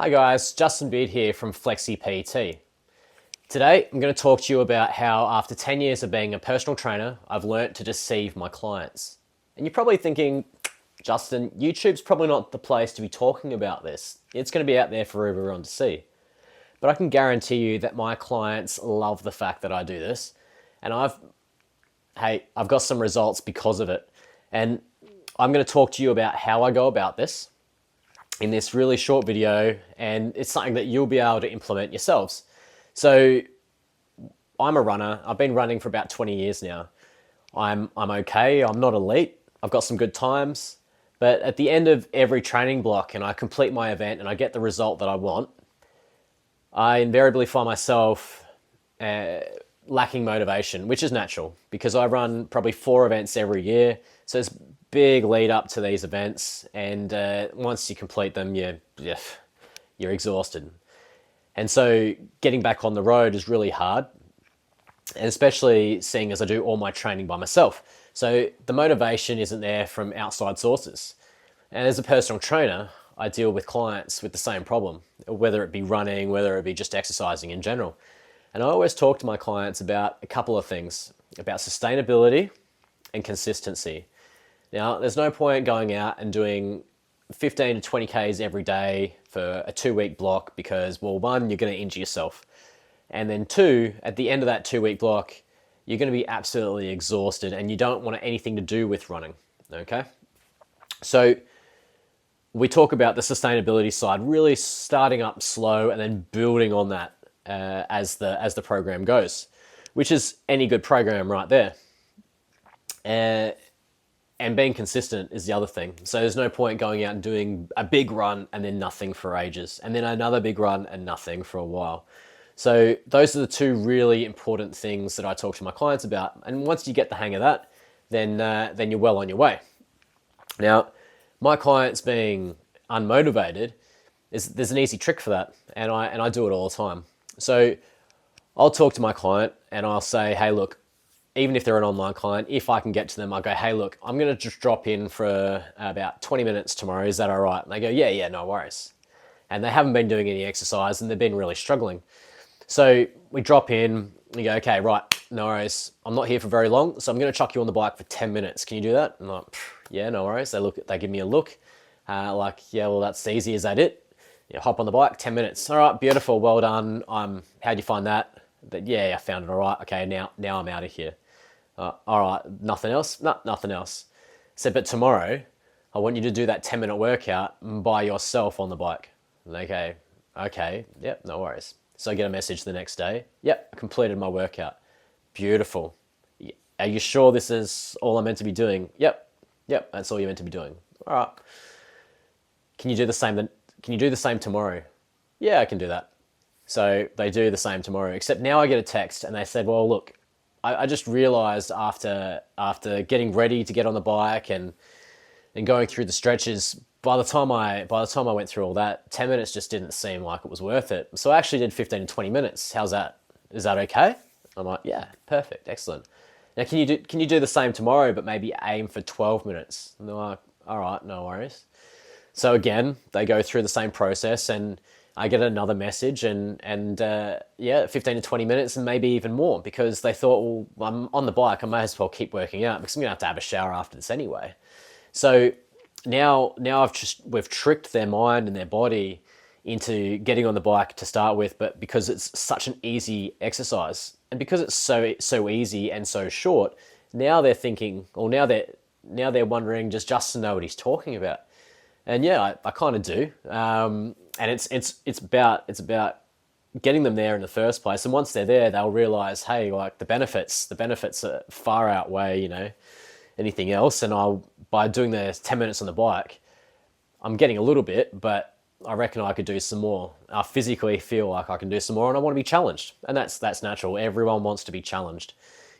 Hi guys, Justin Beard here from Flexi PT. Today I'm going to talk to you about how after 10 years of being a personal trainer, I've learnt to deceive my clients. And you're probably thinking, Justin, YouTube's probably not the place to be talking about this. It's going to be out there for everyone to see. But I can guarantee you that my clients love the fact that I do this. And I've got some results because of it. And I'm going to talk to you about how I go about this in this really short video, and it's something that you'll be able to implement yourselves. So I'm a runner. I've been running for about 20 years now. I'm okay. I'm not elite. I've got some good times. But at the end of every training block and I complete my event and I get the result that I want, I invariably find myself lacking motivation, which is natural because I run probably 4 events every year. So it's big lead up to these events, and once you complete them, you're exhausted. And so getting back on the road is really hard, and especially seeing as I do all my training by myself. So the motivation isn't there from outside sources. And as a personal trainer, I deal with clients with the same problem, whether it be running, whether it be just exercising in general. And I always talk to my clients about a couple of things, about sustainability and consistency. Now, there's no point going out and doing 15 to 20 Ks every day for a 2-week block because, well, one, you're going to injure yourself. And then 2, at the end of that 2-week block, you're going to be absolutely exhausted and you don't want anything to do with running, okay? So we talk about the sustainability side, really starting up slow and then building on that as the program goes, which is any good program right there. And being consistent is the other thing. So there's no point going out and doing a big run and then nothing for ages, and then another big run and nothing for a while. So those are the 2 really important things that I talk to my clients about. And once you get the hang of that, then you're well on your way. Now, my clients being unmotivated, there's an easy trick for that, and I do it all the time. So I'll talk to my client and I'll say, hey, look, even if they're an online client, if I can get to them, I'll go, hey, look, I'm going to just drop in for about 20 minutes tomorrow. Is that all right? And they go, yeah, no worries. And they haven't been doing any exercise and they've been really struggling. So we drop in, you go, okay, right, no worries. I'm not here for very long, so I'm going to chuck you on the bike for 10 minutes. Can you do that? I'm like, yeah, no worries. They give me a look, like, yeah, well, that's easy. Is that it? You hop on the bike, 10 minutes. All right, beautiful, well done. How'd you find that? Yeah, I found it all right. Okay, now I'm out of here. All right, nothing else? No, nothing else. So, but tomorrow, I want you to do that 10-minute workout by yourself on the bike. Okay, yep, no worries. So I get a message the next day. Yep, I completed my workout. Beautiful. Are you sure this is all I'm meant to be doing? Yep, that's all you're meant to be doing. All right. Can you do the same tomorrow? Yeah, I can do that. So they do the same tomorrow, except now I get a text and they said, well, look, I just realized after getting ready to get on the bike and going through the stretches, by the time I went through all that, 10 minutes just didn't seem like it was worth it. So I actually did 15 to 20 minutes. How's that? Is that okay? I'm like, yeah, perfect, excellent. Now can you do the same tomorrow, but maybe aim for 12 minutes? And they're like, all right, no worries. So again, they go through the same process and I get another message and 15 to 20 minutes and maybe even more because they thought, well, I'm on the bike, I may as well keep working out because I'm gonna have a shower after this anyway. So now we've tricked their mind and their body into getting on the bike to start with, but because it's such an easy exercise and because it's so easy and so short, now they're thinking, or now they're wondering, does Justin know what he's talking about? And yeah, I kind of do. And it's about getting them there in the first place. And once they're there, they'll realize, hey, like the benefits are far outweigh, anything else. And by doing the 10 minutes on the bike, I'm getting a little bit, but I reckon I could do some more. I physically feel like I can do some more and I want to be challenged. And that's natural. Everyone wants to be challenged.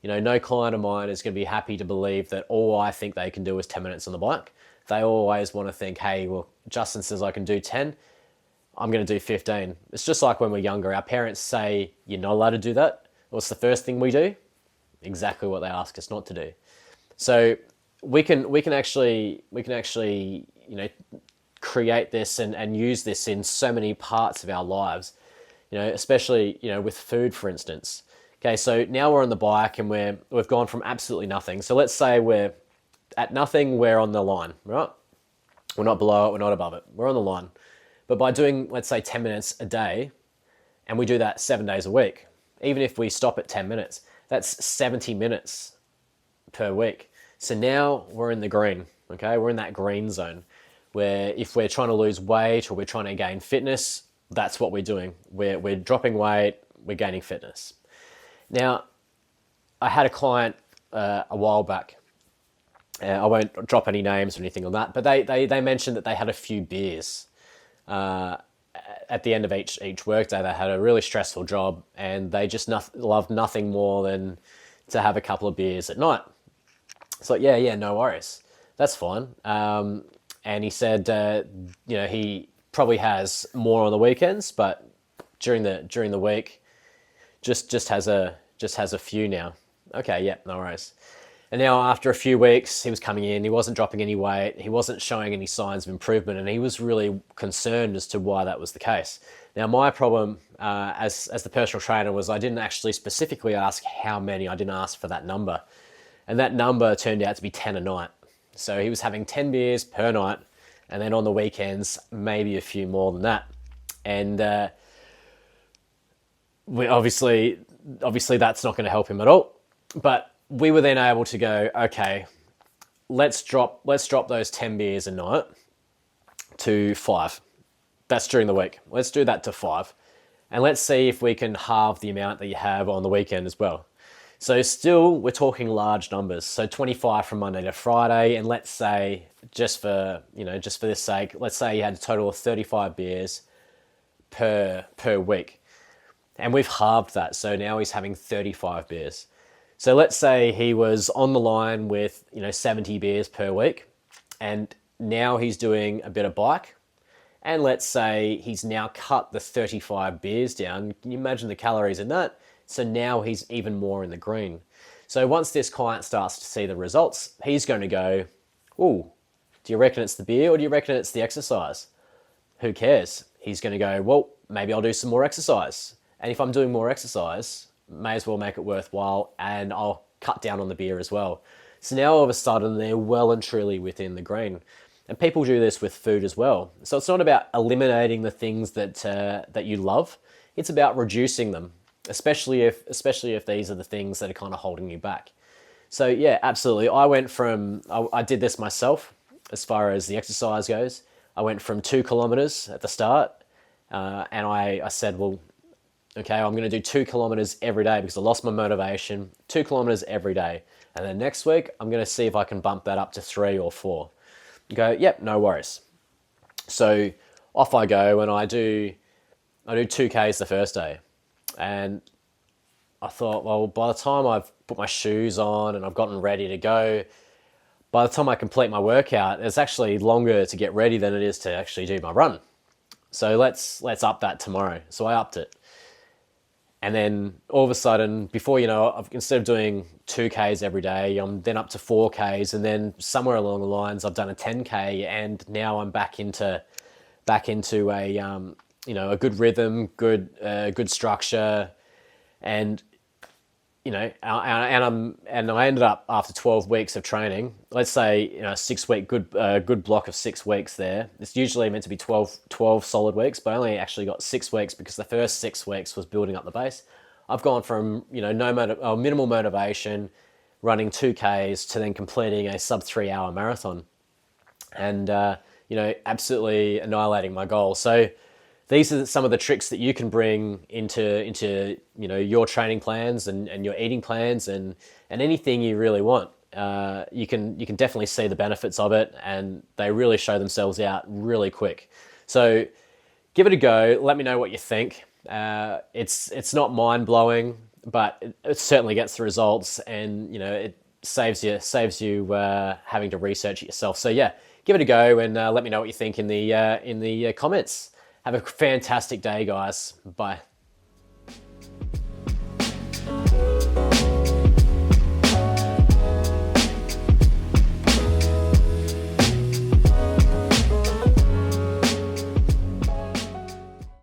No client of mine is going to be happy to believe that all I think they can do is 10 minutes on the bike. They always want to think, hey, well, Justin says I can do 10. I'm going to do 15. It's just like when we're younger. Our parents say, you're not allowed to do that. What's the first thing we do? Exactly what they ask us not to do. So we can actually, create this and use this in so many parts of our lives, especially, with food, for instance. Okay, so now we're on the bike and we've gone from absolutely nothing. So let's say we're at nothing, we're on the line, right? We're not below it, we're not above it, we're on the line. But by doing, let's say, 10 minutes a day, and we do that 7 days a week, even if we stop at 10 minutes, that's 70 minutes per week. So now we're in the green, okay? We're in that green zone where if we're trying to lose weight or we're trying to gain fitness, that's what we're doing. We're dropping weight, we're gaining fitness. Now, I had a client a while back. I won't drop any names or anything on that, but they mentioned that they had a few beers at the end of each workday. They had a really stressful job and they just loved nothing more than to have a couple of beers at night. It's like, yeah, no worries. That's fine. And he said, he probably has more on the weekends, but during the week, just has a few now. Okay, yeah, no worries. And now after a few weeks, he was coming in, he wasn't dropping any weight, he wasn't showing any signs of improvement, and he was really concerned as to why that was the case. Now, my problem as the personal trainer was I didn't actually specifically ask how many, I didn't ask for that number. And that number turned out to be 10 a night. So he was having 10 beers per night, and then on the weekends, maybe a few more than that. And we obviously that's not going to help him at all. But we were then able to go, okay, let's drop those 10 beers a night to 5. That's during the week. Let's do that to 5. And let's see if we can halve the amount that you have on the weekend as well. So still, we're talking large numbers. So 25 from Monday to Friday. And let's say, just for this sake, let's say you had a total of 35 beers per week. And we've halved that. So now he's having 35 beers. So let's say he was on the line with, 70 beers per week, and now he's doing a bit of bike. And let's say he's now cut the 35 beers down. Can you imagine the calories in that? So now he's even more in the green. So once this client starts to see the results, he's going to go, ooh, do you reckon it's the beer or do you reckon it's the exercise? Who cares? He's going to go, well, maybe I'll do some more exercise. And if I'm doing more exercise, may as well make it worthwhile, and I'll cut down on the beer as well. So now all of a sudden they're well and truly within the green. And people do this with food as well. So it's not about eliminating the things that you love. It's about reducing them, especially if these are the things that are kind of holding you back. So yeah, absolutely. I did this myself as far as the exercise goes. I went from 2 kilometers at the start, and I said, well, okay, I'm going to do 2 kilometers every day because I lost my motivation. 2 kilometers every day. And then next week, I'm going to see if I can bump that up to 3 or 4. You go, yep, no worries. So off I go, and I do 2Ks the first day. And I thought, well, by the time I've put my shoes on and I've gotten ready to go, by the time I complete my workout, it's actually longer to get ready than it is to actually do my run. So let's up that tomorrow. So I upped it. And then all of a sudden, before you know it, instead of doing 2Ks every day, I'm then up to 4Ks, and then somewhere along the lines, I've done a 10K, and now I'm back into a good rhythm, good structure, and and I ended up after 12 weeks of training. Let's say 6 week good block of 6 weeks there. It's usually meant to be 12 solid weeks, but I only actually got 6 weeks because the first 6 weeks was building up the base. I've gone from minimal motivation, running 2Ks to then completing a sub 3 hour marathon, and absolutely annihilating my goal. So these are some of the tricks that you can bring into your training plans and your eating plans and anything you really want. You can definitely see the benefits of it, and they really show themselves out really quick. So give it a go. Let me know what you think. It's not mind blowing, but it certainly gets the results, and it saves you having to research it yourself. So yeah, give it a go, and let me know what you think in the comments. Have a fantastic day, guys. Bye.